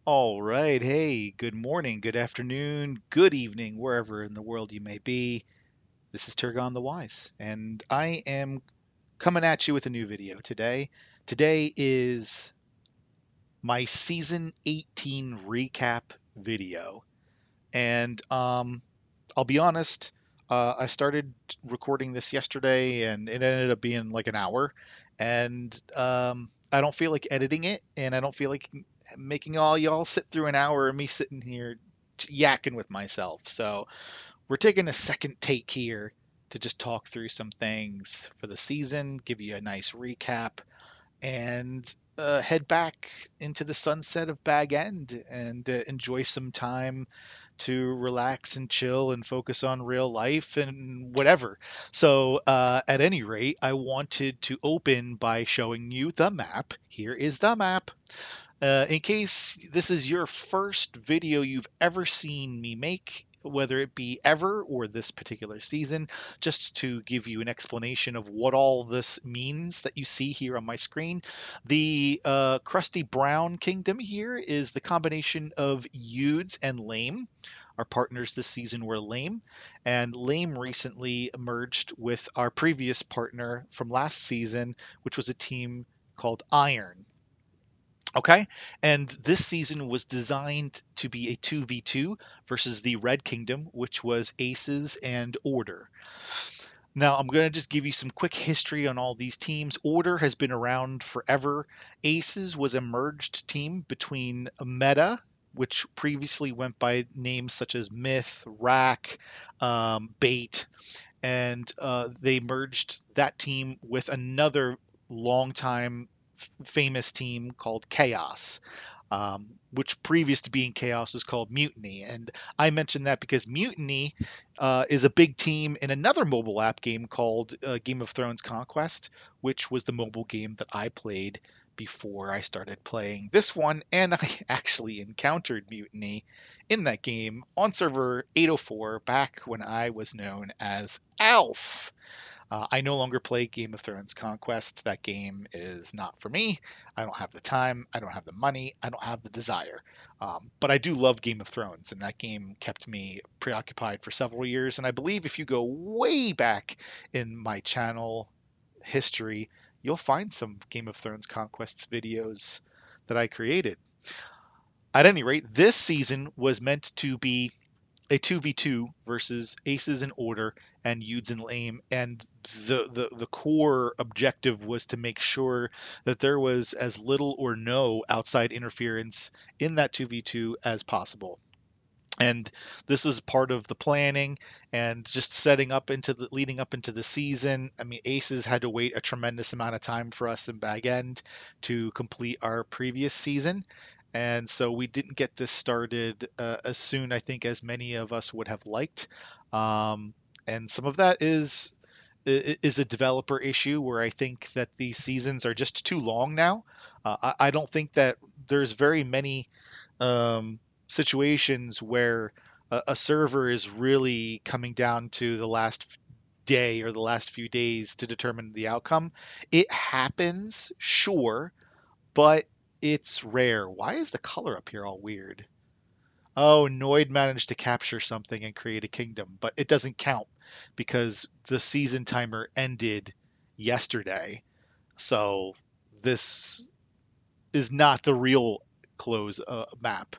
All right. Hey, good morning, good afternoon, good evening, wherever in the world you may be. This is Turgon the Wise, and I am coming at you with a new video today. Today is my season 18 recap video. And I'll be honest, I started recording this yesterday and it ended up being like an hour. And I don't feel like editing it, and I don't feel like making all y'all sit through an hour of me sitting here yakking with myself. So we're taking a second take here to just talk through some things for the season, give you a nice recap, and head back into the sunset of Bag End and enjoy some time to relax and chill and focus on real life and whatever. So, at any rate, I wanted to open by showing you the map. Here is the map. In case this is your first video you've ever seen me make, whether it be ever or this particular season, just to give you an explanation of what all this means that you see here on my screen. The crusty brown kingdom here is the combination of YuDz and Lame. Our partners this season were Lame, and Lame recently merged with our previous partner from last season, which was a team called Iron. Okay. And this season was designed to be a 2v2 versus the Red Kingdom, which was Aces and Order. Now, I'm going to just give you some quick history on all these teams. Order has been around forever. Aces was a merged team between Meta, which previously went by names such as Myth, Rack, Bait, and they merged that team with another longtime famous team called Chaos, which previous to being Chaos was called Mutiny. And I mentioned that because Mutiny is a big team in another mobile app game called Game of Thrones Conquest, which was the mobile game that I played before I started playing this one. And I actually encountered Mutiny in that game on server 804 back when I was known as Alf. I no longer play Game of Thrones Conquest. That game is not for me. I don't have the time. I don't have the money. I don't have the desire. But I do love Game of Thrones, and that game kept me preoccupied for several years. And I believe if you go way back in my channel history, you'll find some Game of Thrones Conquests videos that I created. At any rate, this season was meant to be a 2v2 versus Aces in Order and YuDz and Lame. And the core objective was to make sure that there was as little or no outside interference in that 2v2 as possible. And this was part of the planning and just setting up into the leading up into the season. I mean, Aces had to wait a tremendous amount of time for us in Bag End to complete our previous season. And so we didn't get this started as soon, I think, as many of us would have liked. Um, and some of that is a developer issue where I think that these seasons are just too long now. I don't think that there's very many situations where a server is really coming down to the last day or the last few days to determine the outcome. It happens, sure, but it's rare. Why is the color up here all weird? Oh, Noid managed to capture something and create a kingdom, but it doesn't count because the season timer ended yesterday. So this is not the real close map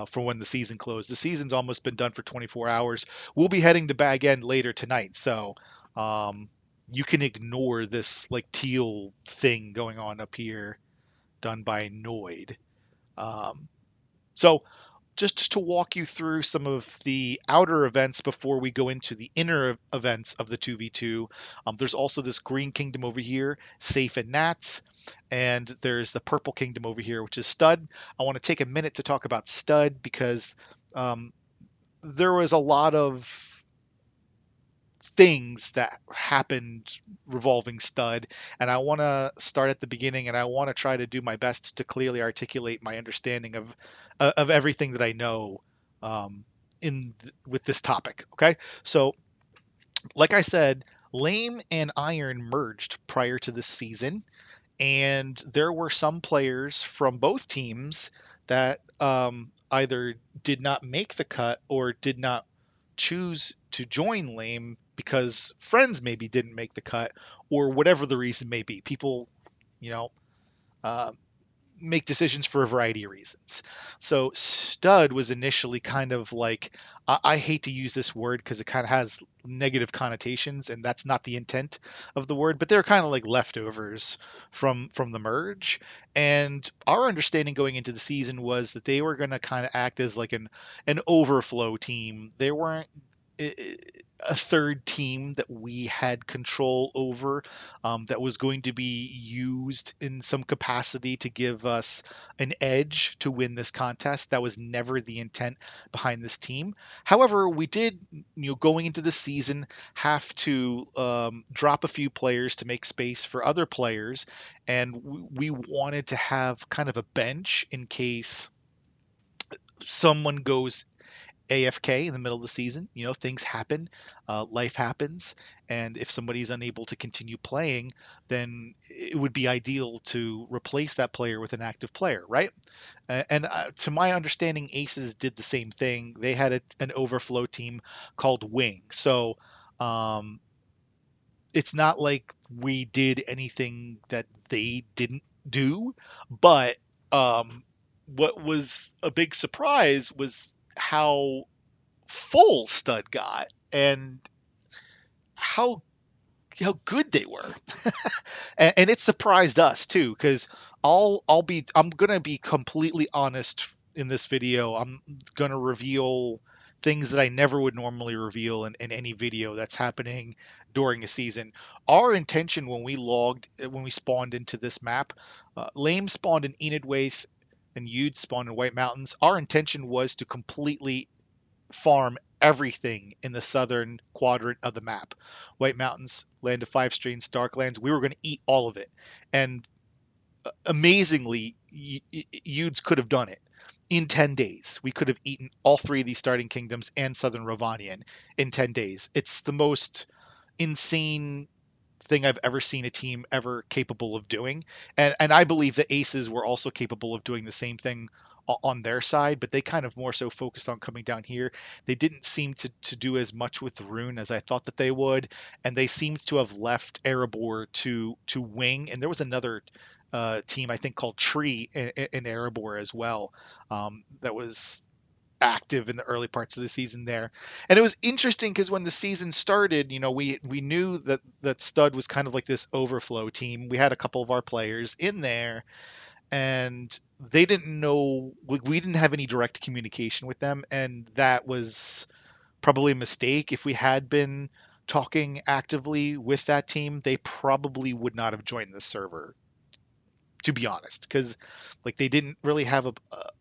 for when the season closed. The season's almost been done for 24 hours. We'll be heading to Bag End later tonight, so um, you can ignore this like teal thing going on up here done by Noid. Um, so just to walk you through some of the outer events before we go into the inner events of the 2v2. There's also this green kingdom over here, Safe and Nats, and there's the purple kingdom over here, which is Stud. I want to take a minute to talk about Stud because um, there was a lot of things that happened revolving Stud, and I want to start at the beginning, and I want to try to do my best to clearly articulate my understanding of everything that I know with this topic. Okay, so like I said, Lame and Iron merged prior to this season, And there were some players from both teams that either did not make the cut or did not choose to join Lame because friends maybe didn't make the cut or whatever the reason may be. People, you know, uh, make decisions for a variety of reasons. So stud was initially kind of like, I hate to use this word because it kind of has negative connotations, and that's not the intent of the word. But they're kind of like leftovers from the merge. And our understanding going into the season was that they were going to kind of act as like an overflow team. They weren't a third team that we had control over, that was going to be used in some capacity to give us an edge to win this contest. That was never the intent behind this team. However, we did, going into the season, have to drop a few players to make space for other players, and we wanted to have kind of a bench in case someone goes AFK in the middle of the season. Things happen, life happens, and if somebody's unable to continue playing, then it would be ideal to replace that player with an active player, right? And to my understanding, Aces did the same thing. They had an overflow team called Wing. So um, it's not like we did anything that they didn't do, but what was a big surprise was how full Stud got and how good they were. And it surprised us too, because I'm gonna be completely honest in this video. I'm gonna reveal things that I never would normally reveal in any video that's happening during a season. Our intention when we spawned into this map, Lame spawned in Enidwaith and YuDz spawned in White Mountains. Our intention was to completely farm everything in the southern quadrant of the map. White Mountains, Land of Five Streams, Darklands. We were going to eat all of it. And amazingly, YuDz could have done it in 10 days. We could have eaten all three of these starting kingdoms and southern Rovanian in 10 days. It's the most insane thing I've ever seen a team ever capable of doing. And I believe the Aces were also capable of doing the same thing on their side, but they kind of more so focused on coming down here. They didn't seem to do as much with the rune as I thought that they would, and they seemed to have left Erebor to wing. And there was another team I think called Tree in Erebor as well, that was active in the early parts of the season there. And it was interesting because when the season started, we knew that Stud was kind of like this overflow team. We had a couple of our players in there, and they didn't know, we didn't have any direct communication with them, and that was probably a mistake. If we had been talking actively with that team, they probably would not have joined the server, to be honest, because like they didn't really have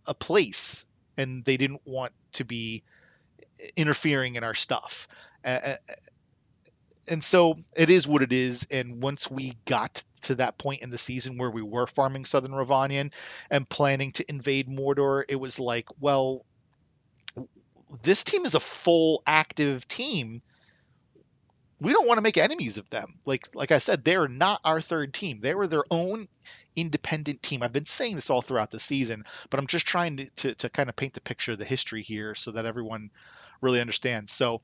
a place, and they didn't want to be interfering in our stuff. And so it is what it is. And once we got to that point in the season where we were farming Southern Ravanian and planning to invade Mordor, it was like, well, this team is a full active team. We don't want to make enemies of them. Like I said, they're not our third team. They were their own independent team. I've been saying this all throughout the season, but I'm just trying to kind of paint the picture of the history here so that everyone really understands. So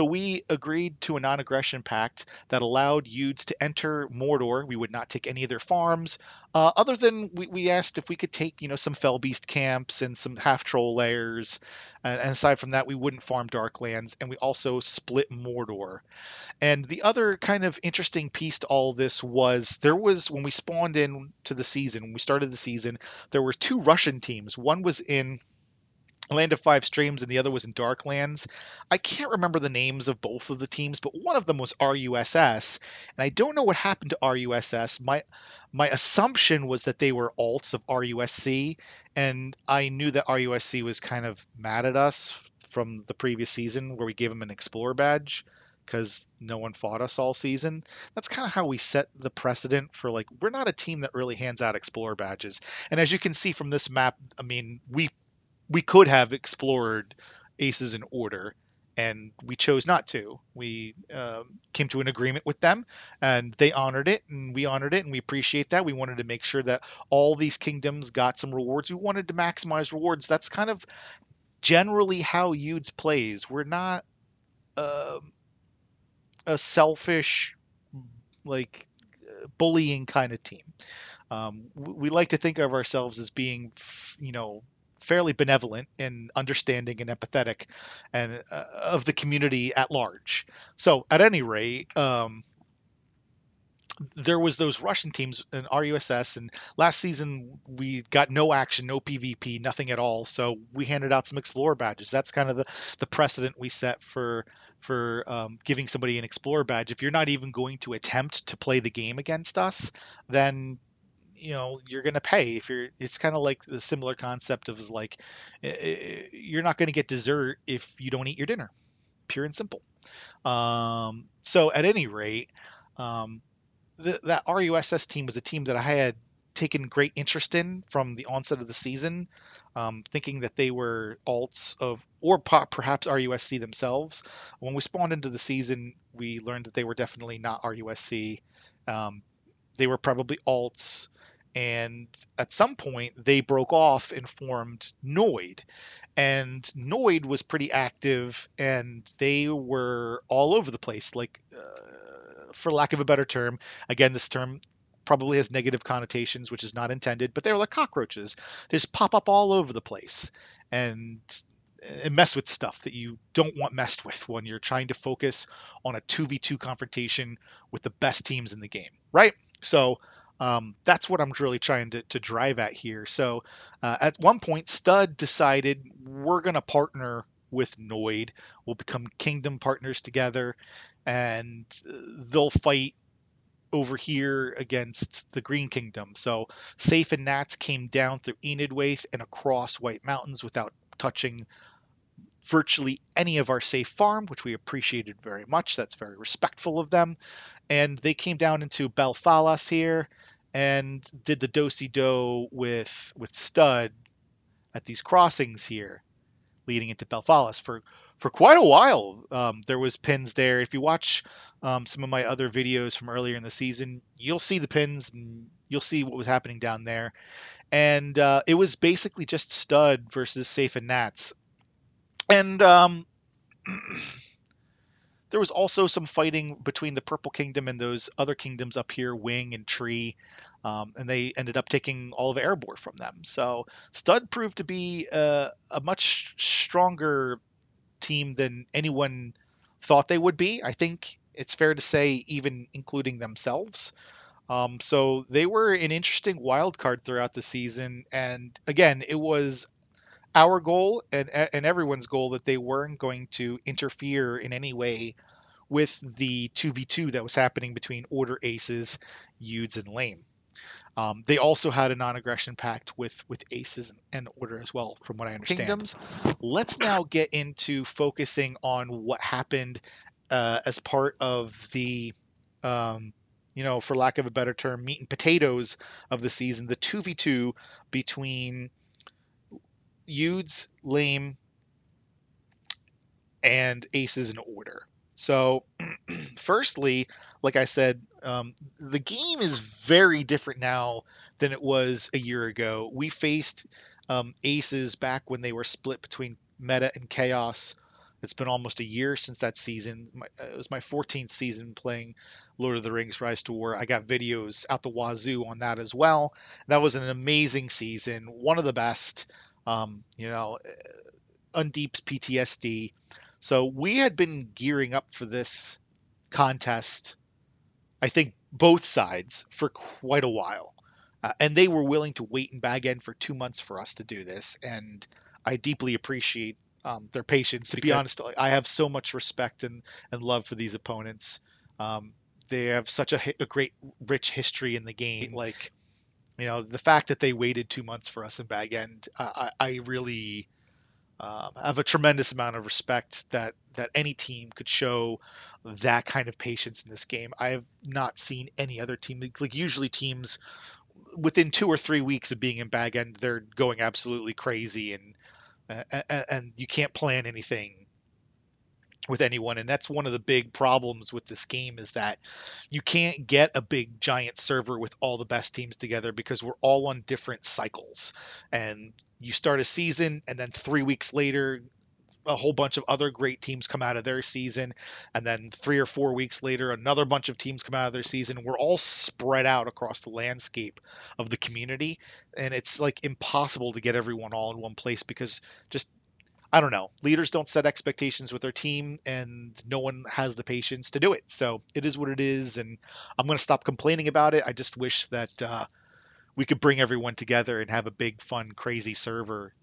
we agreed to a non-aggression pact that allowed YuDz to enter Mordor. We would not take any of their farms, other than we asked if we could take some Fellbeast camps and some half troll layers. And aside from that, we wouldn't farm Darklands, and we also split Mordor. And the other kind of interesting piece to all this was there was, when we spawned in to the season, when we started the season, there were two Russian teams. One was in Land of Five Streams and the other was in Darklands. I can't remember the names of both of the teams, but one of them was RUSS, and I don't know what happened to RUSS. My assumption was that they were alts of RUSC, and I knew that RUSC was kind of mad at us from the previous season where we gave them an Explorer badge because no one fought us all season. That's kind of how we set the precedent for, like, we're not a team that really hands out Explorer badges. And as you can see from this map, I mean, we could have explored Aces in Order, and we chose not to. We came to an agreement with them, and they honored it, and we honored it, and we appreciate that. We wanted to make sure that all these kingdoms got some rewards. We wanted to maximize rewards. That's kind of generally how YuDz plays. We're not um a selfish, like bullying kind of team. We like to think of ourselves as being, fairly benevolent and understanding and empathetic, and of the community at large. So, at any rate, there was those Russian teams in RUSS, and last season we got no action, no PvP, nothing at all. So we handed out some Explorer badges. That's kind of the precedent we set for giving somebody an Explorer badge. If you're not even going to attempt to play the game against us, then you're going to pay. If you're It's kind of like the similar concept of is like, you're not going to get dessert if you don't eat your dinner, pure and simple. So at any rate, um, that RUSS team was a team that I had taken great interest in from the onset of the season, thinking that they were alts of, or perhaps RUSC themselves. When we spawned into the season, we learned that they were definitely not RUSC. Um, they were probably alts, and at some point they broke off and formed Noid, and Noid was pretty active, and they were all over the place. Like, for lack of a better term, again, this term probably has negative connotations, which is not intended, but they were like cockroaches. They just pop up all over the place and mess with stuff that you don't want messed with when you're trying to focus on a 2v2 confrontation with the best teams in the game, right? So that's what I'm really trying to drive at here. So at one point, Stud decided we're going to partner with Noid. We'll become kingdom partners together, and they'll fight over here against the Green Kingdom. So Safe and Nats came down through Enidwaith and across White Mountains without touching virtually any of our safe farm, which we appreciated very much. That's very respectful of them. And they came down into Belfalas here and did the do-si-do with Stud at these crossings here, leading into Belfalas for quite a while. There was pins there. If you watch some of my other videos from earlier in the season, you'll see the pins and you'll see what was happening down there. And it was basically just Stud versus Safe and Nats. And there was also some fighting between the Purple Kingdom and those other kingdoms up here, Wing and Tree, and they ended up taking all of Erebor from them. So Stud proved to be a much stronger team than anyone thought they would be. I think it's fair to say, even including themselves. So they were an interesting wild card throughout the season, and again, it was our goal and everyone's goal that they weren't going to interfere in any way with the 2v2 that was happening between Order Aces, YuDz, and Lame. They also had a non-aggression pact with Aces and Order as well, from what I understand. Kingdoms. Let's now get into focusing on what happened as part of the, for lack of a better term, meat and potatoes of the season, the 2v2 between YuDz, Lame, and Aces in Order. So, firstly, like I said, the game is very different now than it was a year ago. We faced Aces back when they were split between Meta and Chaos. It's been almost a year since that season. It was my 14th season playing Lord of the Rings Rise to War. I got videos out the wazoo on that as well. That was an amazing season, one of the best. Undeep's PTSD. So we had been gearing up for this contest, I think both sides, for quite a while. And they were willing to wait in bag end for 2 months for us to do this. And I deeply appreciate their patience. To be honest, I have so much respect and love for these opponents. They have such a great, rich history in the game. Like, the fact that they waited 2 months for us in bag end, I really I have a tremendous amount of respect that any team could show that kind of patience in this game. I have not seen any other team, like usually teams within 2 or 3 weeks of being in bag end, they're going absolutely crazy, and you can't plan anything with anyone, and that's one of the big problems with this game is that you can't get a big giant server with all the best teams together because we're all on different cycles. And you start a season, and then 3 weeks later a whole bunch of other great teams come out of their season, and then 3 or 4 weeks later another bunch of teams come out of their season. We're all spread out across the landscape of the community, and it's like impossible to get everyone all in one place because just, I don't know, leaders don't set expectations with their team, and no one has the patience to do it. So it is what it is, and I'm going to stop complaining about it. I just wish that we could bring everyone together and have a big, fun, crazy server,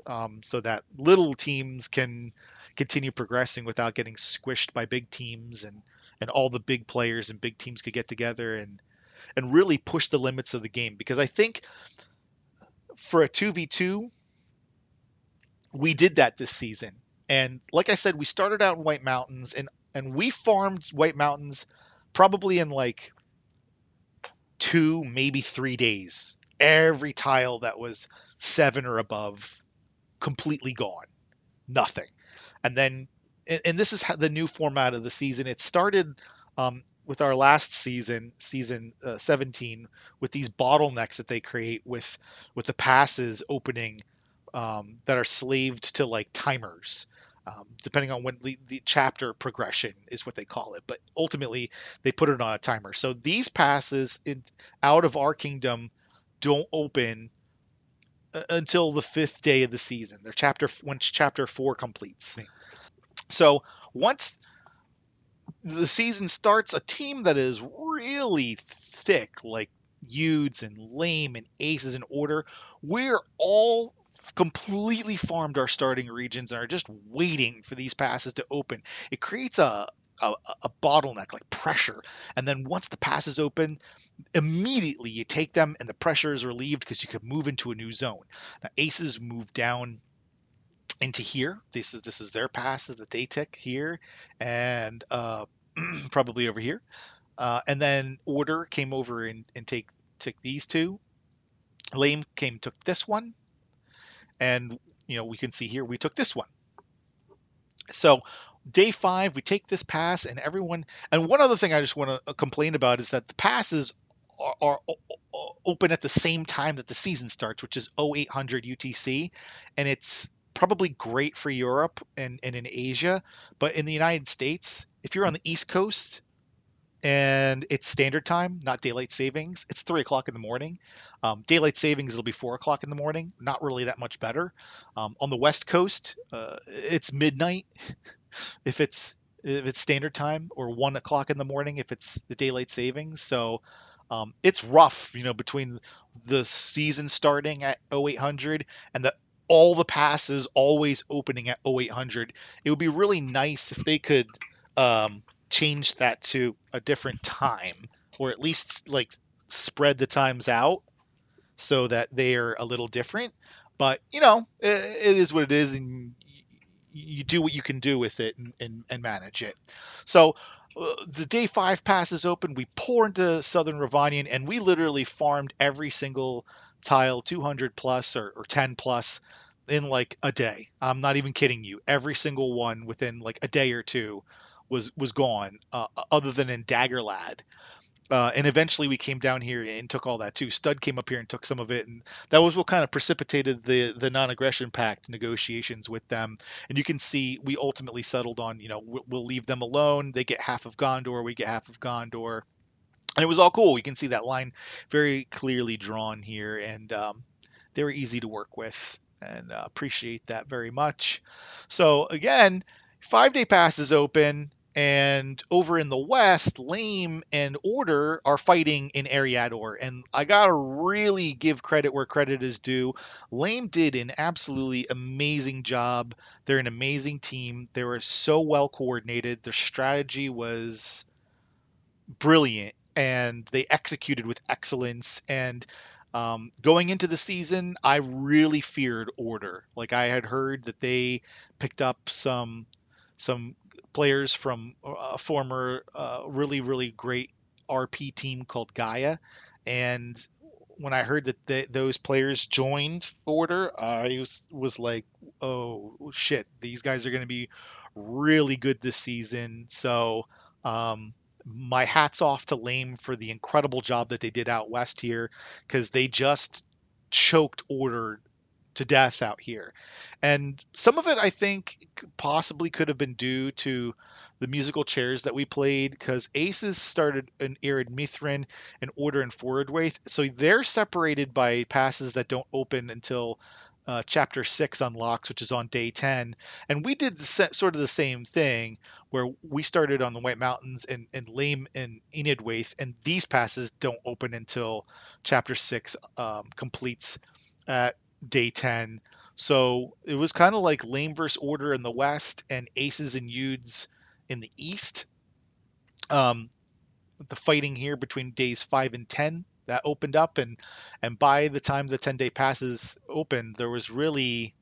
so that little teams can continue progressing without getting squished by big teams, and all the big players and big teams could get together and really push the limits of the game. Because I think for a 2v2, we did that this season. And like I said, we started out in White Mountains, and we farmed White Mountains probably in like 2, maybe 3 days. Every tile that was 7 or above completely gone, nothing. And then, and this is the new format of the season. It started with our last season, season 17, with these bottlenecks that they create with the passes opening, that are slaved to like timers. Depending on when the chapter progression is what they call it, but ultimately they put it on a timer. So these passes out of our kingdom don't open until the 5th day of the season. They're once chapter 4 completes. So once the season starts, a team that is really thick, like YuDz and Lame and Aces in order, we're all completely farmed our starting regions and are just waiting for these passes to open. It creates a bottleneck, like pressure. And then once the passes open, immediately you take them and the pressure is relieved because you can move into a new zone. Now, Aces move down into here. This is their passes that they tick here, and probably over here. And then Order came over and took these two. Lame came took this one, and we can see here we took this one. So day 5, we take this pass, and everyone. And one other thing I just want to complain about is that the passes are open at the same time that the season starts, which is 0800 UTC, and it's probably great for Europe and in Asia, but in the United States, if you're on the East Coast and it's standard time, not daylight savings, it's 3 o'clock in the morning. Daylight savings, it'll be 4 o'clock in the morning. Not really that much better. On the West Coast, it's midnight if it's standard time, or 1 o'clock in the morning if it's the daylight savings. So it's rough, between the season starting at 0800 and all the passes always opening at 0800. It would be really nice if they could change that to a different time, or at least like spread the times out so that they're a little different. But it is what it is, and you do what you can do with it, and manage it. So the day 5 passes open. We pour into Southern Ravanian, and we literally farmed every single tile 200 plus, or 10 plus, in like a day. I'm not even kidding you. Every single one within like a day or two was gone, other than in Daggerlad. And eventually we came down here and took all that too. Stud came up here and took some of it, and that was what kind of precipitated the non-aggression pact negotiations with them. And you can see we ultimately settled on, we'll leave them alone. They get half of Gondor, we get half of Gondor, and it was all cool. You can see that line very clearly drawn here, and they were easy to work with, and appreciate that very much. So again, 5-day pass is open, and over in the west, Lame and Order are fighting in Ariador, and I gotta really give credit where credit is due. Lame did an absolutely amazing job. They're an amazing team. They were so well coordinated. Their strategy was brilliant, and they executed with excellence. And going into the season, I really feared Order. Like, I had heard that they picked up some players from a former really really great RP team called Gaia, and when I heard that those players joined Order, I was like, oh shit, these guys are going to be really good this season. So um, my hat's off to Lame for the incredible job that they did out west here, because they just choked order to death out here. And some of it, I think, possibly could have been due to the musical chairs that we played, because Aces started in Arid Mithrin and Order and Forward Waith. So they're separated by passes that don't open until Chapter 6 unlocks, which is on day 10. And we did sort of the same thing, where we started on the White Mountains and Lame and Enid Waith, and these passes don't open until Chapter 6 completes at day 10. So it was kind of like Lame versus Order in the West and Aces and YuDz in the East. Um, the fighting here between days 5 and 10 that opened up, and by the time the 10-day passes opened, there was really,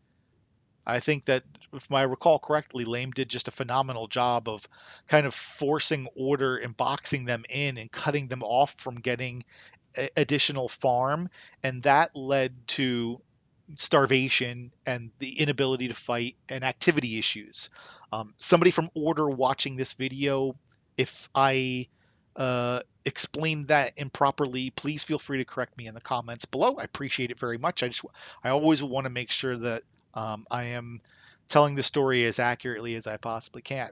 I think that if I recall correctly, Lame did just a phenomenal job of kind of forcing Order and boxing them in and cutting them off from getting additional farm, and that led to starvation and the inability to fight and activity issues. Somebody from Order watching this video, if I explained that improperly, please feel free to correct me in the comments below. I appreciate it very much. I always want to make sure that I am telling the story as accurately as I possibly can.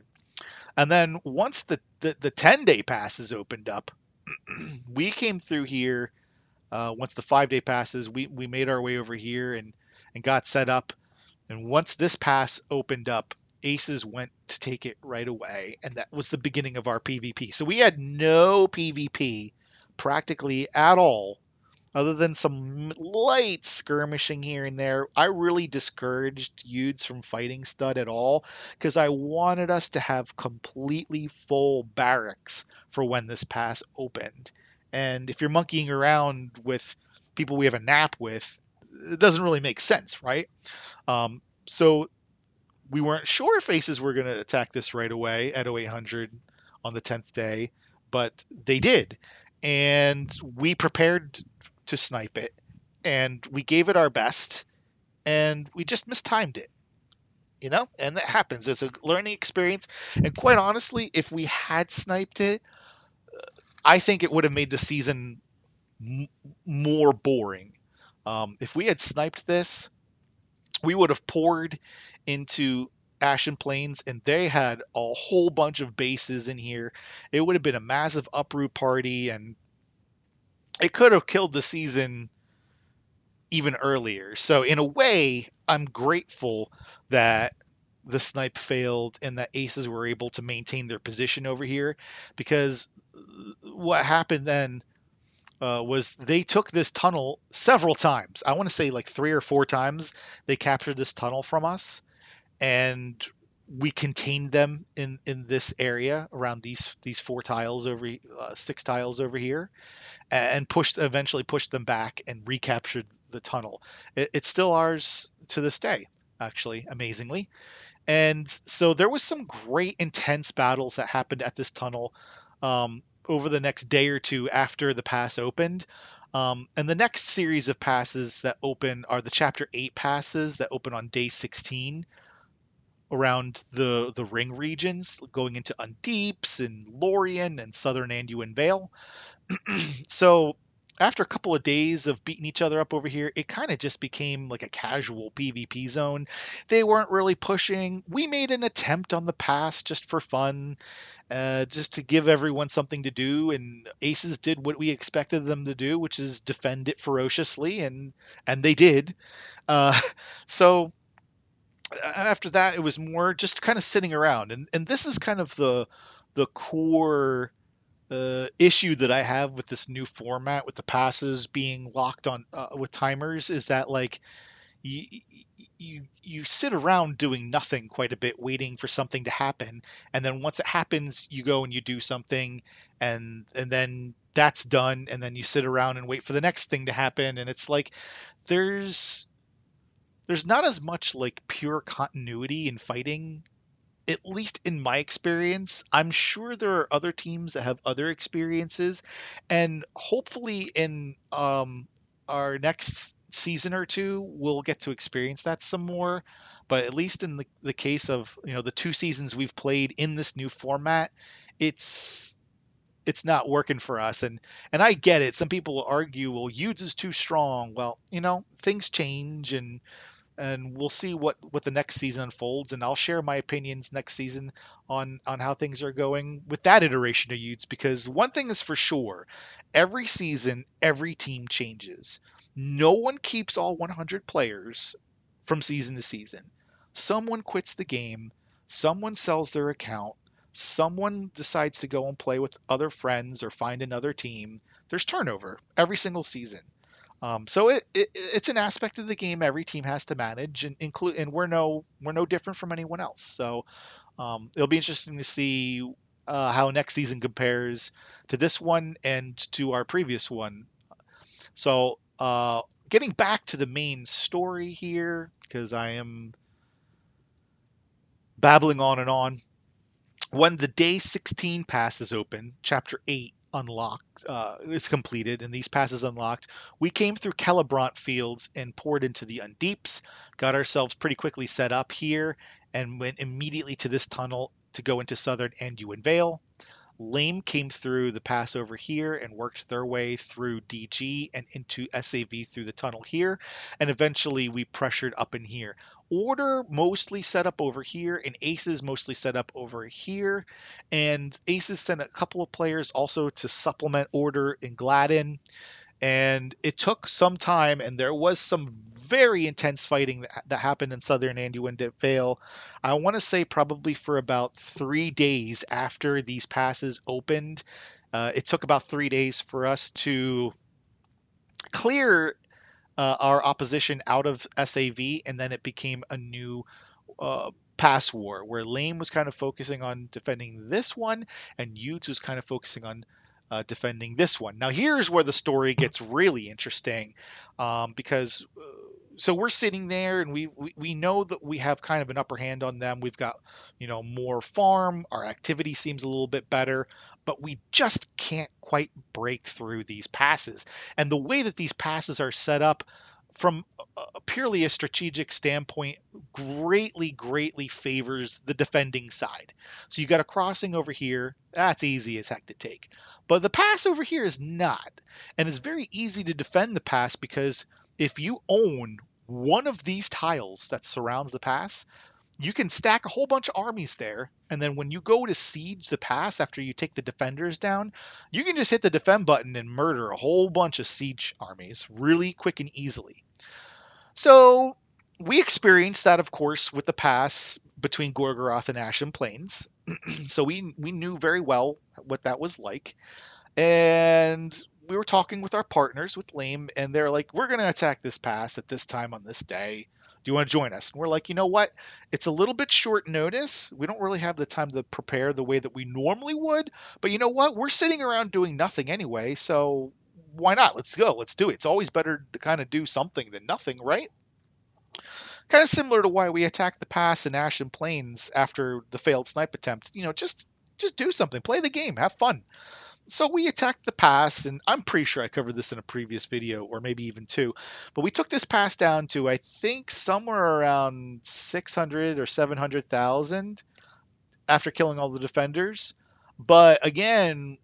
And then once the 10-day passes opened up, we came through here. Once the 5-day passes, we made our way over here and got set up. And once this pass opened up, Aces went to take it right away, and that was the beginning of our PvP. So we had no PvP practically at all, other than some light skirmishing here and there. I really discouraged YuDz from fighting Stud at all, because I wanted us to have completely full barracks for when this pass opened. And if you're monkeying around with people we have a nap with, it doesn't really make sense, right? So we weren't sure if Aces were going to attack this right away at 0800 on the 10th day, but they did. And we prepared to snipe it, and we gave it our best, and we just mistimed it, and that happens. It's a learning experience. And quite honestly, if we had sniped it, I think it would have made the season m- more boring. If we had sniped this, we would have poured into Ashen Plains, and they had a whole bunch of bases in here. It would have been a massive uproot party, and it could have killed the season even earlier. So in a way, I'm grateful that the snipe failed and that Aces were able to maintain their position over here, because what happened then was they took this tunnel several times. I want to say like 3 or 4 times they captured this tunnel from us, and we contained them in this area around these 4 tiles over 6 tiles over here, and eventually pushed them back and recaptured the tunnel. It's still ours to this day, actually, amazingly. And so there was some great intense battles that happened at this tunnel over the next day or two after the pass opened. And the next series of passes that open are the Chapter 8 passes that open on day 16 around the ring regions, going into Undeeps and Lorien and Southern Anduin Vale. So after a couple of days of beating each other up over here, it kind of just became like a casual PvP zone. They weren't really pushing. We made an attempt on the pass just for fun, just to give everyone something to do. And Aces did what we expected them to do, which is defend it ferociously, and they did. Uh, so after that, it was more just kind of sitting around, and this is kind of the core issue that I have with this new format, with the passes being locked on with timers, is that like you you sit around doing nothing quite a bit, waiting for something to happen, and then once it happens, you go and you do something, and then that's done, and then you sit around and wait for the next thing to happen, and it's like there's there's not as much like pure continuity in fighting, at least in my experience. I'm sure there are other teams that have other experiences, and hopefully in our next season or two, we'll get to experience that some more. But at least in the case of, the 2 seasons we've played in this new format, it's it's not working for us. And I get it. Some people will argue, well, YuDz is too strong. Well, things change, and we'll see what the next season unfolds, and I'll share my opinions next season on how things are going with that iteration of Utes, because one thing is for sure, every season every team changes. No one keeps all 100 players from season to season. Someone quits the game, someone sells their account, someone decides to go and play with other friends or find another team. There's turnover every single season. So it's an aspect of the game every team has to manage, and include, and we're no different from anyone else. So it'll be interesting to see how next season compares to this one and to our previous one. So getting back to the main story here, because I am babbling on and on. When the day 16 pass is open, chapter 8 unlocked is completed, and these passes unlocked, we came through Celebrant fields and poured into the Undeeps, got ourselves pretty quickly set up here, and went immediately to this tunnel to go into southern Anduin Vale. Lame came through the pass over here and worked their way through DG and into SAV through the tunnel here, and eventually we pressured up in here. Order mostly set up over here, and Aces mostly set up over here, and Aces sent a couple of players also to supplement Order in Gladden, and it took some time, and there was some very intense fighting that happened in southern Anduin Vale. I want to say probably for about 3 days after these passes opened. It took about 3 days for us to clear our opposition out of SAV, and then it became a new pass war where Lame was kind of focusing on defending this one, and YuDz was kind of focusing on defending this one. Now, here's where the story gets really interesting, because so we're sitting there, and we know that we have kind of an upper hand on them. We've got more farm. Our activity seems a little bit better, but we just can't quite break through these passes. And the way that these passes are set up, from purely a strategic standpoint, greatly favors the defending side. So you got a crossing over here. That's easy as heck to take. But the pass over here is not. And it's very easy to defend the pass, because if you own one of these tiles that surrounds the pass, you can stack a whole bunch of armies there, and then when you go to siege the pass after you take the defenders down, you can just hit the defend button and murder a whole bunch of siege armies really quick and easily. So we experienced that, of course, with the pass between Gorgoroth and Ashen Plains. So we knew very well what that was like. And we were talking with our partners, with Lame, and they're like, we're going to attack this pass at this time on this day. Do you want to join us? And we're like, you know what? It's a little bit short notice. We don't really have the time to prepare the way that we normally would. But you know what? We're sitting around doing nothing anyway. So why not? Let's go. Let's do it. It's always better to kind of do something than nothing, right? Kind of similar to why we attacked the pass in Ashen Plains after the failed snipe attempt. Just do something. Play the game. Have fun. So we attacked the pass, and I'm pretty sure I covered this in a previous video, or maybe even two, but we took this pass down to, I think, somewhere around 600 or 700,000 after killing all the defenders. But again,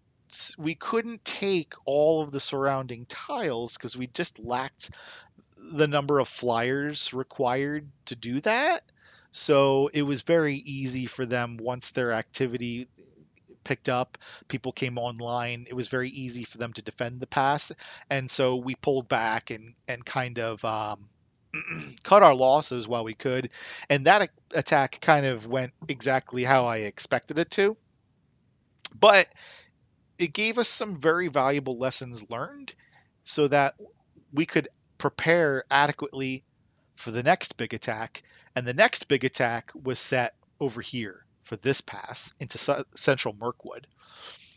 we couldn't take all of the surrounding tiles because we just lacked the number of flyers required to do that. So it was very easy for them, once their activity picked up, people came online, it was very easy for them to defend the pass. And so we pulled back and kind of cut our losses while we could. And that attack kind of went exactly how I expected it to. But it gave us some very valuable lessons learned, so that we could prepare adequately for the next big attack. And the next big attack was set over here for this pass into central Mirkwood.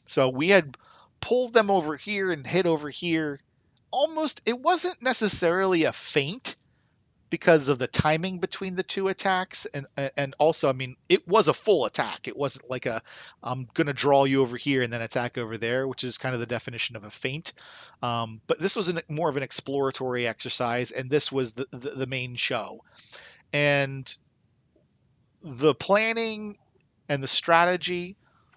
So we had pulled them over here and hit over here. Almost, it wasn't necessarily a feint, because of the timing between the two attacks, and also, I mean, it was a full attack. It wasn't like a I'm gonna draw you over here and then attack over there, which is kind of the definition of a feint. But this was more of an exploratory exercise, and this was the main show. And the planning and the strategy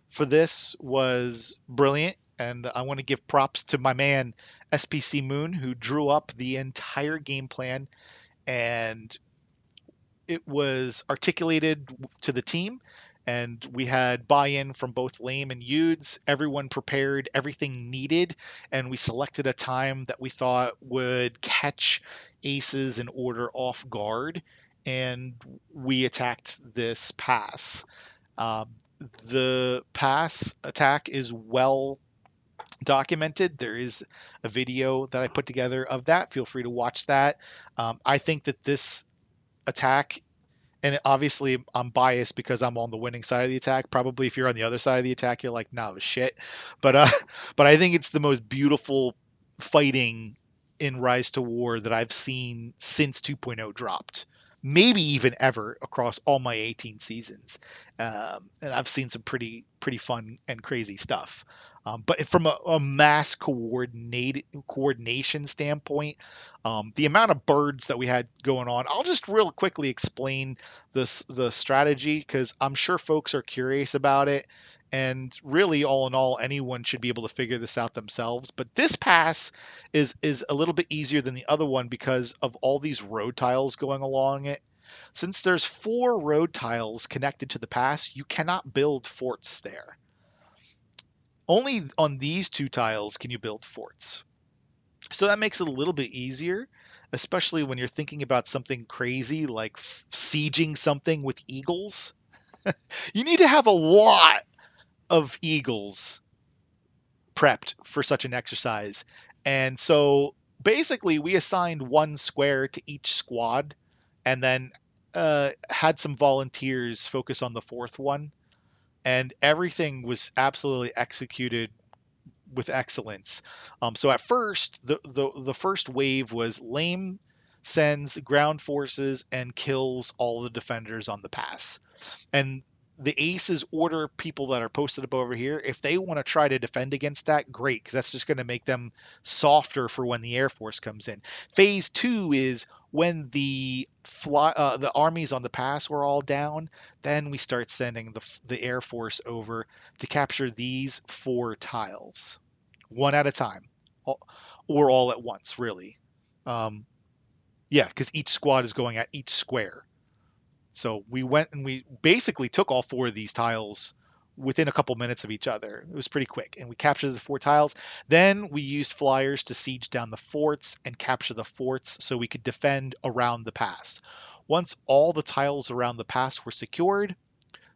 for this was brilliant. And I want to give props to my man SPC Moon, who drew up the entire game plan, and it was articulated to the team. And we had buy-in from both Lame and YuDz. Everyone prepared everything needed, and we selected a time that we thought would catch aces in order off guard, and we attacked this pass. Um, the pass attack is well documented. There is a video that I put together of that. Feel free to watch that. I think that this attack, and obviously I'm biased because I'm on the winning side of the attack. Probably if you're on the other side of the attack, you're like, no shit. But but I think it's the most beautiful fighting in Rise to War that I've seen since 2.0 dropped. Maybe even ever across all my 18 seasons. And I've seen some pretty fun and crazy stuff. But from a mass coordination standpoint, the amount of birds that we had going on, I'll just real quickly explain the strategy because I'm sure folks are curious about it. And really, all in all, anyone should be able to figure this out themselves. But this pass is a little bit easier than the other one because of all these road tiles going along it. Since there's 4 road tiles connected to the pass, you cannot build forts there. Only on these 2 tiles can you build forts. So that makes it a little bit easier, especially when you're thinking about something crazy like sieging something with eagles. You need to have a lot of eagles prepped for such an exercise. And so basically, we assigned 1 square to each squad, and then had some volunteers focus on the 4th one. And everything was absolutely executed with excellence. So at first, the first wave was Lame sends ground forces and kills all the defenders on the pass. And the aces order people that are posted up over here. If they want to try to defend against that, great, because that's just going to make them softer for when the Air Force comes in. Phase 2 is when the armies on the pass were all down. Then we start sending the Air Force over to capture these 4 tiles, one at a time, or all at once, really. Um, yeah, because each squad is going at each square. So we went and we basically took all 4 of these tiles within a couple minutes of each other. It was pretty quick. And we captured the 4 tiles. Then we used flyers to siege down the forts and capture the forts so we could defend around the pass. Once all the tiles around the pass were secured,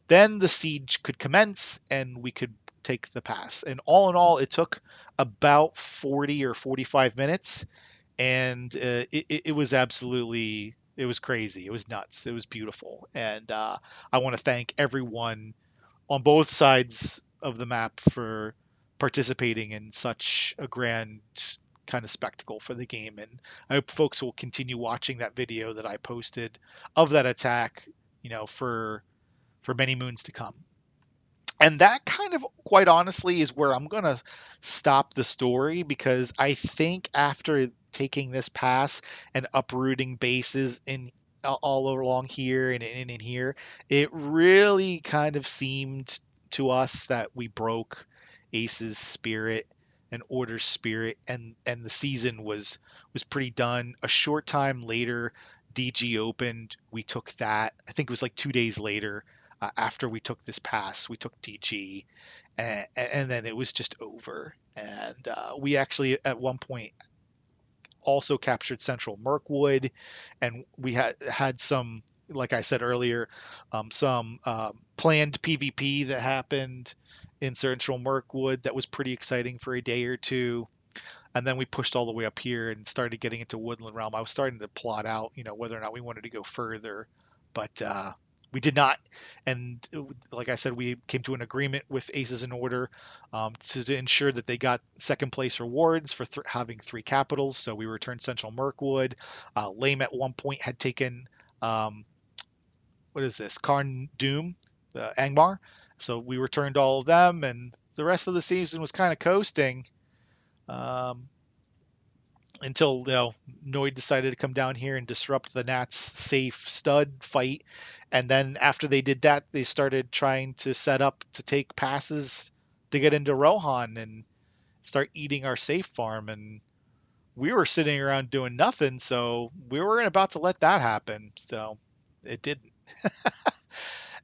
then the siege could commence and we could take the pass. And all in all, it took about 40 or 45 minutes, and it was absolutely, it was crazy, it was nuts, it was beautiful. And I want to thank everyone on both sides of the map for participating in such a grand kind of spectacle for the game. And I hope folks will continue watching that video that I posted of that attack, for many moons to come. And that kind of, quite honestly, is where I'm going to stop the story, because I think after taking this pass and uprooting bases in all along here and in here, it really kind of seemed to us that we broke Ace's spirit and Order's spirit, and the season was pretty done. A short time later, DG opened. We took that. I think it was like 2 days later, after we took this pass, we took DG, and then it was just over. And we actually, at one point, also captured Central Mirkwood, and we had some, like I said earlier, some planned PvP that happened in Central Mirkwood that was pretty exciting for a day or two. And then we pushed all the way up here and started getting into Woodland Realm. I was starting to plot out, whether or not we wanted to go further, but We did not, and like I said, we came to an agreement with Aces in Order to ensure that they got second place rewards for having three capitals. So we returned Central Mirkwood. Lame at one point had taken um, what is this? Karn Doom, the Angmar. So we returned all of them, and the rest of the season was kind of coasting. Um, until Noid decided to come down here and disrupt the Nats safe stud fight. And then after they did that, they started trying to set up to take passes to get into Rohan and start eating our safe farm. And we were sitting around doing nothing, so we weren't about to let that happen. So it didn't.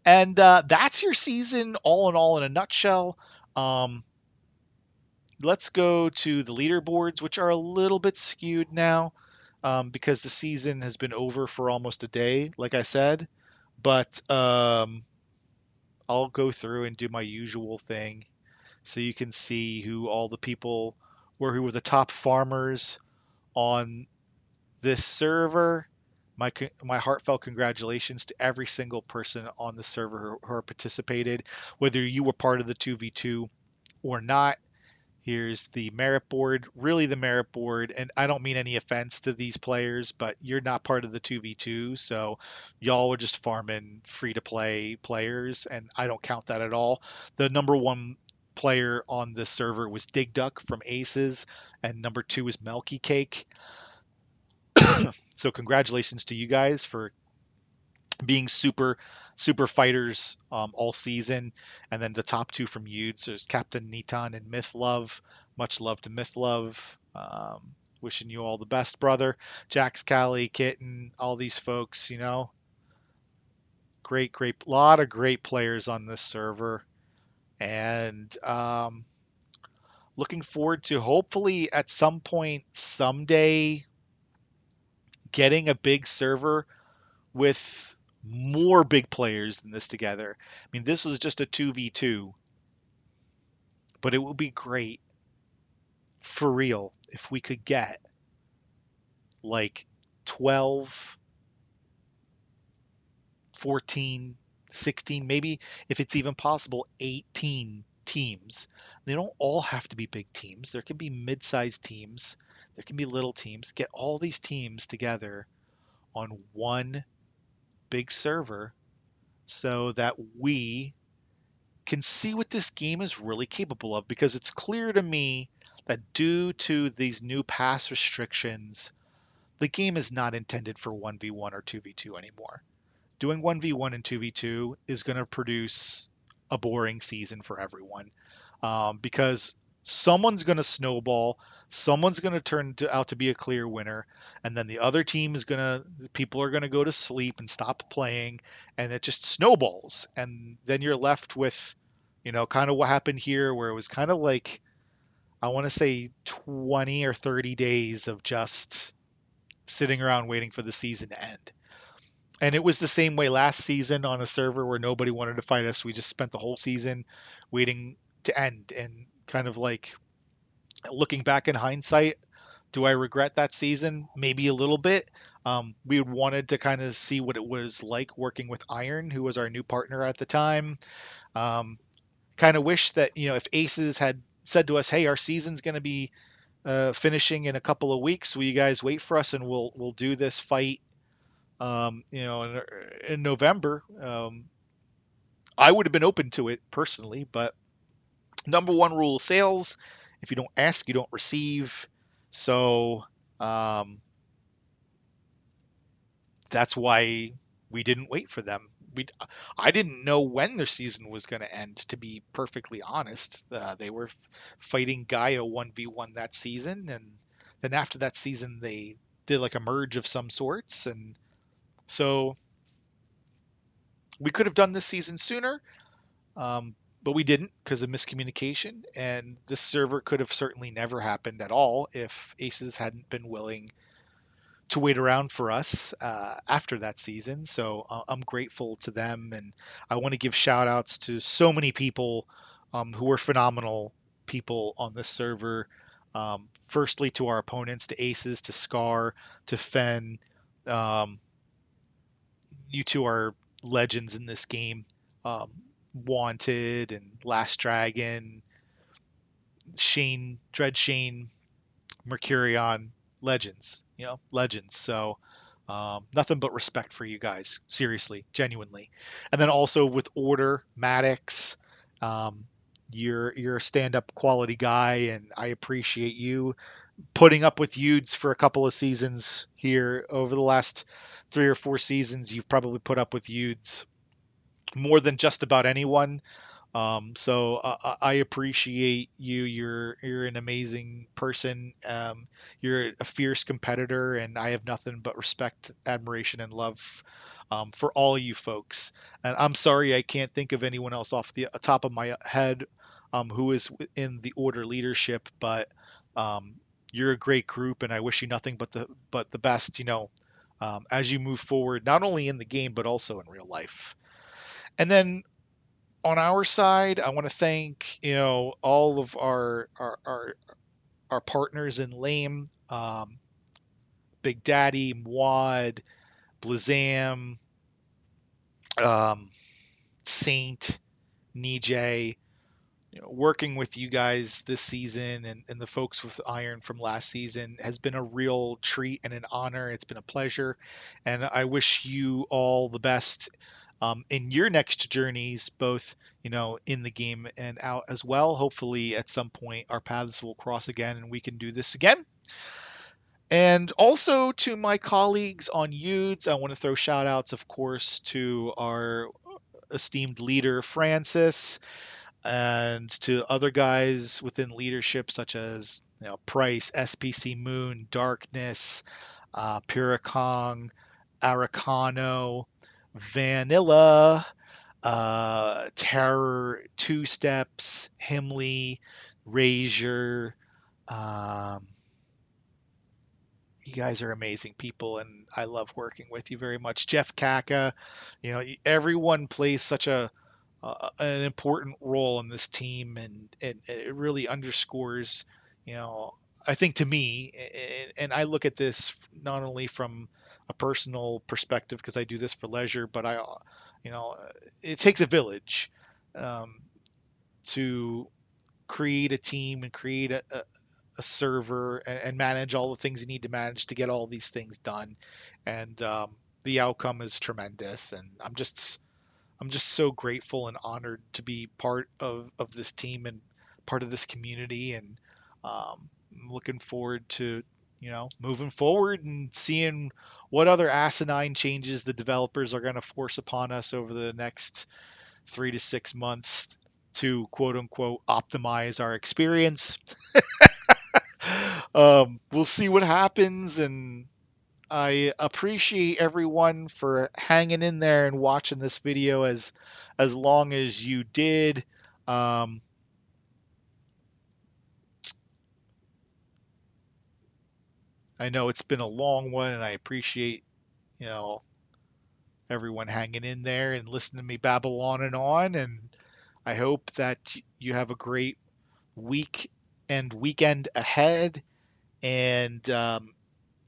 And that's your season, all in all, in a nutshell. Um, let's go to the leaderboards, which are a little bit skewed now because the season has been over for almost a day, like I said. But I'll go through and do my usual thing so you can see who all the people were who were the top farmers on this server. My heartfelt congratulations to every single person on the server who participated, whether you were part of the 2v2 or not. Here's the merit board, really the merit board. And I don't mean any offense to these players, but you're not part of the 2v2. So y'all were just farming free to play players. And I don't count that at all. The number one player on this server was Dig Duck from Aces, and number two is Melky Cake. So congratulations to you guys for being super fighters all season. And then the top two from YuDz, there's Captain Niton and Myth Love. Much love to Myth Love. Wishing you all the best, brother. Jax, Callie, Kitten, all these folks, great, lot of great players on this server. And looking forward to hopefully at some point, someday, getting a big server with more big players than this together. I mean, this was just a 2v2, but it would be great for real if we could get like 12, 14, 16, maybe if it's even possible, 18 teams. They don't all have to be big teams. There can be mid-sized teams. There can be little teams. Get all these teams together on one big server so that we can see what this game is really capable of, because it's clear to me that due to these new pass restrictions, the game is not intended for 1v1 or 2v2 anymore. Doing 1v1 and 2v2 is going to produce a boring season for everyone, because someone's going to snowball, someone's going to out to be a clear winner, and then the other team is going to, people are going to go to sleep and stop playing, and it just snowballs. And then you're left with, kind of what happened here, where it was kind of like, I want to say 20 or 30 days of just sitting around waiting for the season to end. And it was the same way last season on a server where nobody wanted to fight us. We just spent the whole season waiting to end. And kind of like, looking back in hindsight, do I regret that season? Maybe a little bit. We wanted to kind of see what it was like working with Iron, who was our new partner at the time. Um, kind of wish that, if Aces had said to us, "Hey, our season's going to be finishing in a couple of weeks. Will you guys wait for us, and we'll do this fight in November." I would have been open to it personally, but number one rule of sales: if you don't ask, you don't receive. So um, that's why we didn't wait for them. I didn't know when their season was going to end, to be perfectly honest. They were fighting Gaia 1v1 that season, and then after that season, they did like a merge of some sorts. And so we could have done this season sooner, but we didn't because of miscommunication. And this server could have certainly never happened at all if Aces hadn't been willing to wait around for us after that season. So I'm grateful to them, and I want to give shout outs to so many people who were phenomenal people on this server. Firstly, to our opponents, to Aces, to Scar, to Fen. Um, you two are legends in this game. Um, Wanted and Last Dragon, Dread Shane, Mercurion, legends, legends. So nothing but respect for you guys, seriously, genuinely. And then also with Order, Maddox, um, you're a stand-up quality guy, and I appreciate you putting up with YuDz for a couple of seasons here over the last 3 or 4 seasons. You've probably put up with YuDz more than just about anyone. So I appreciate you. You're an amazing person. You're a fierce competitor, and I have nothing but respect, admiration, and love for all you folks. And I'm sorry I can't think of anyone else off the top of my head who is in the order leadership, but um, you're a great group, and I wish you nothing but the best. As you move forward, not only in the game but also in real life. And then on our side, I want to thank all of our partners in Lame, Big Daddy, Mwad, Blazam, um, Saint, Nijay. Working with you guys this season and the folks with Iron from last season has been a real treat and an honor. It's been a pleasure, and I wish you all the best in your next journeys, both in the game and out as well. Hopefully, at some point, our paths will cross again, and we can do this again. And also to my colleagues on YuDz, I want to throw shout outs, of course, to our esteemed leader, Francis, and to other guys within leadership such as Price, SPC Moon, Darkness, Pirikong, Aracano, Vanilla, Terror, Two Steps, Himley, Razor. Um, you guys are amazing people, and I love working with you very much. Jeff Kaka, everyone plays such an important role in this team, and it really underscores, you know, I think to me, and I look at this not only from a personal perspective because I do this for leisure, but you know, it takes a village um, to create a team and create a server and manage all the things you need to manage to get all these things done. And the outcome is tremendous. And I'm just so grateful and honored to be part of this team and part of this community. And I'm looking forward to, moving forward and seeing what other asinine changes the developers are going to force upon us over the next 3 to 6 months to quote unquote optimize our experience. We'll see what happens, and I appreciate everyone for hanging in there and watching this video as long as you did. Um, I know it's been a long one, and I appreciate you know everyone hanging in there and listening to me babble on and on. And I hope that you have a great week and weekend ahead. And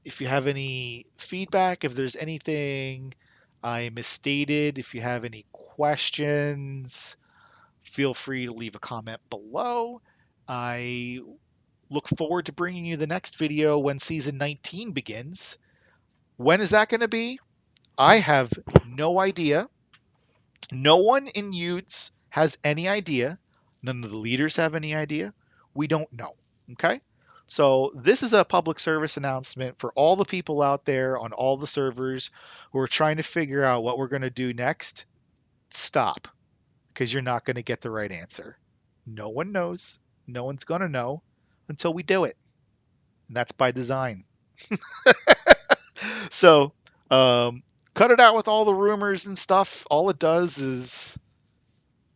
if you have any feedback, if there's anything I misstated, if you have any questions, feel free to leave a comment below. I look forward to bringing you the next video when season 19 begins. When is that going to be? I have no idea. No one in YuDz has any idea. None of the leaders have any idea. We don't know. Okay? So, this is a public service announcement for all the people out there on all the servers who are trying to figure out what we're going to do next. Stop, because you're not going to get the right answer. No one knows. No one's going to know until we do it. And that's by design. So, cut it out with all the rumors and stuff. All it does is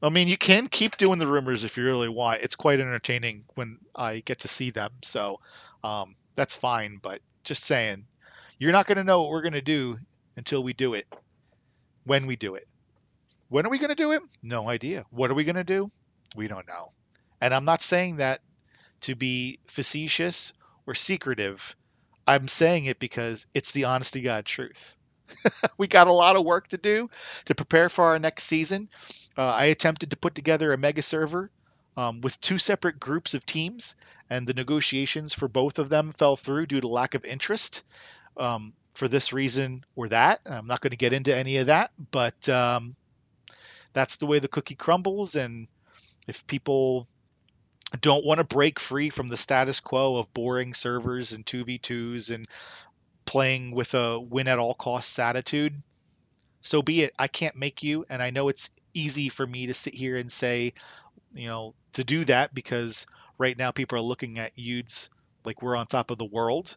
I mean, you can keep doing the rumors if you really want. It's quite entertaining when I get to see them. So that's fine. But just saying, you're not going to know what we're going to do until we do it, when we do it. When are we going to do it? No idea. What are we going to do? We don't know. And I'm not saying that to be facetious or secretive. I'm saying it because it's the honest to God truth. We got a lot of work to do to prepare for our next season. I attempted to put together a mega server with two separate groups of teams, and the negotiations for both of them fell through due to lack of interest. For this reason or that, I'm not going to get into any of that, but that's the way the cookie crumbles. And if people don't want to break free from the status quo of boring servers and 2v2s and playing with a win at all costs attitude, so be it. I can't make you, and I know it's easy for me to sit here and say, to do that because right now people are looking at YuDz like we're on top of the world,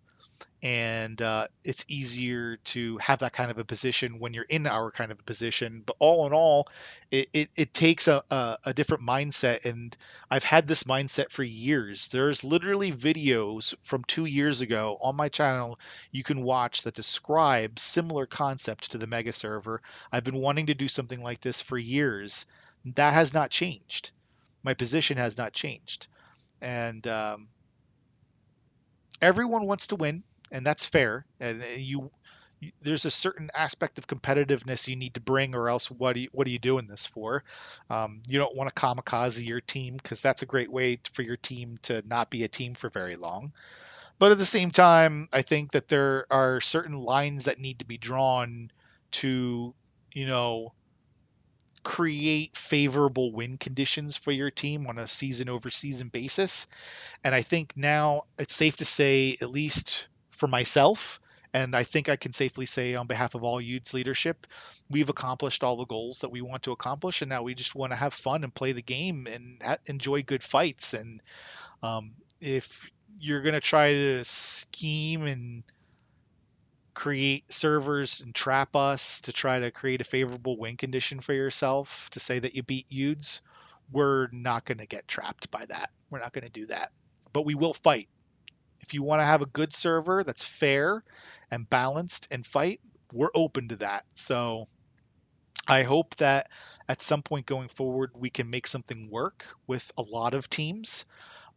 and it's easier to have that kind of a position when you're in our kind of a position. But all in all, it takes a different mindset, and I've had this mindset for years. There's literally videos from 2 years ago on my channel you can watch that describe similar concept to the mega server. I've been wanting to do something like this for years. That has not changed. My position has not changed, and everyone wants to win, and that's fair. And there's a certain aspect of competitiveness you need to bring, or else what are you doing this for? You don't want to kamikaze your team because that's a great way for your team to not be a team for very long. But at the same time, I think that there are certain lines that need to be drawn to, you know, create favorable win conditions for your team on a season over season basis. And I think now it's safe to say, at least for myself, and I think I can safely say on behalf of all youths leadership, we've accomplished all the goals that we want to accomplish, and now we just want to have fun and play the game and enjoy good fights. And if you're going to try to scheme and create servers and trap us to try to create a favorable win condition for yourself to say that you beat youths, we're not going to get trapped by that. We're not going to do that. But we will fight. If you want to have a good server that's fair and balanced and fight, we're open to that. So I hope that at some point going forward, we can make something work with a lot of teams.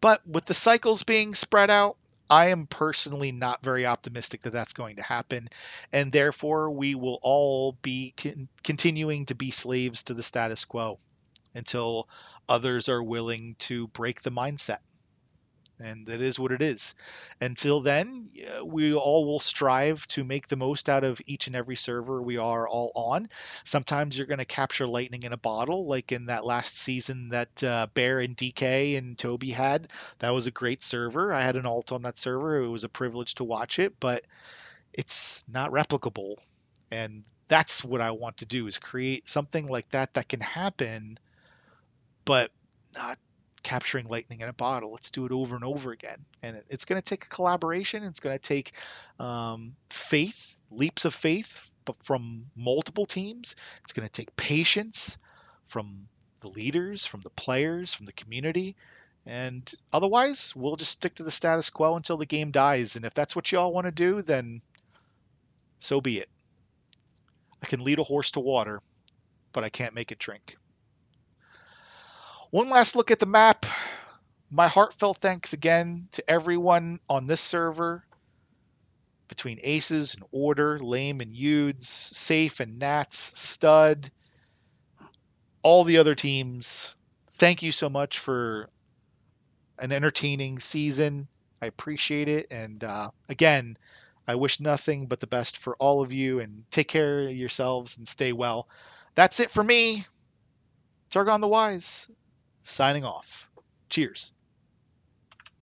But with the cycles being spread out, I am personally not very optimistic that that's going to happen. And therefore, we will all be continuing to be slaves to the status quo until others are willing to break the mindset. And that is what it is. Until then, we all will strive to make the most out of each and every server we are all on. Sometimes you're going to capture lightning in a bottle, like in that last season that Bear and DK and Toby had. That was a great server. I had an alt on that server. It was a privilege to watch it, but it's not replicable. And that's what I want to do, is create something like that that can happen, but not capturing lightning in a bottle. Let's do it over and over again. And it's going to take a collaboration. It's going to take faith, leaps of faith, but from multiple teams. It's going to take patience from the leaders, from the players, from the community. And otherwise, we'll just stick to the status quo until the game dies. And if that's what you all want to do, then so be it. I can lead a horse to water, but I can't make it drink. One last look at the map. My heartfelt thanks again to everyone on this server, between Aces and Order, Lame and YuDz, Safe and Nats, Stud, all the other teams. Thank you so much for an entertaining season. I appreciate it. And again, I wish nothing but the best for all of you, and take care of yourselves and stay well. That's it for me. Turgon the Wise, signing off. Cheers.